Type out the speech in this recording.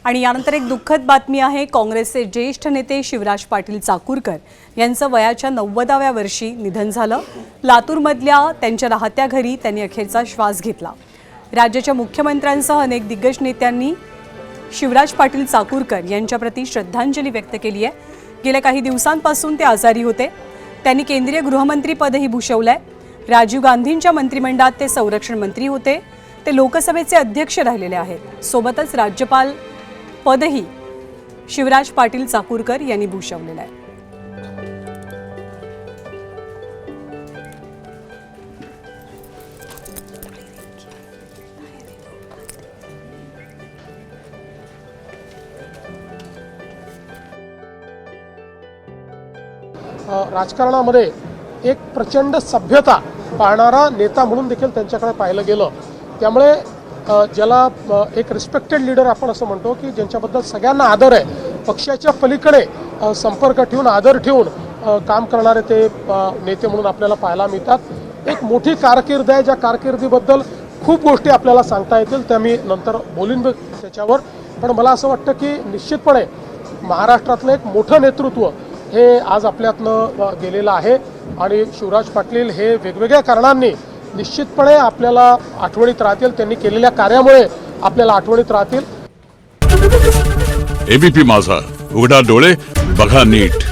आणि यानंतर एक दुःखद बातमी आहे। काँग्रेसचे ज्येष्ठ नेते शिवराज पाटील चाकूरकर यांचं वयाच्या 90व्या वर्षी निधन झालं। लातूरमधल्या त्यांच्या राहत्या घरी त्यांनी अखेरचा श्वास घेतला। राज्याच्या मुख्यमंत्र्यांसह अनेक दिग्गज नेत्यांनी शिवराज पाटील चाकूरकर यांच्याप्रती श्रद्धांजली व्यक्त केली आहे। गेल्या काही दिवसांपासून ते आजारी होते। त्यांनी केंद्रीय गृहमंत्री पदही भूषवलंय। राजीव गांधींच्या मंत्रिमंडळात ते संरक्षण मंत्री होते। ते लोकसभेचे अध्यक्ष राहिलेले आहेत। सोबतच राज्यपाल पदही शिवराज पाटील चाकूरकर यांनी भूषवलेलं आहे। राजकारणामध्ये एक प्रचंड सभ्यता पाळणारा नेता म्हणून देखील त्यांच्याकडे पाहिलं गेलं। त्यामुळे ज्याला एक रिस्पेक्टेड लीडर आपण असं म्हणतो की ज्यांच्याबद्दल सगळ्यांना आदर आहे, पक्षाच्या पलीकडे संपर्क ठेवून आदर ठेवून काम करणारे ते नेते म्हणून आपल्याला पाहायला मिळतात। एक मोठी कारकीर्द आहे, ज्या कारकिर्दीबद्दल खूप गोष्टी आपल्याला सांगता येतील, त्या मी नंतर बोलीन त्याच्यावर। पण मला असं वाटतं की निश्चितपणे महाराष्ट्रातलं एक मोठं नेतृत्व हे आज आपल्यातनं गेलेलं आहे आणि शिवराज पाटील हे वेगवेगळ्या कारणांनी निश्चितपणे आपल्याला आठवणीत राहतील। त्यांनी केलेल्या कार्यामुळे आपल्याला आठवणीत राहतील। एबीपी माझा, उघडा डोळे बघा नीट।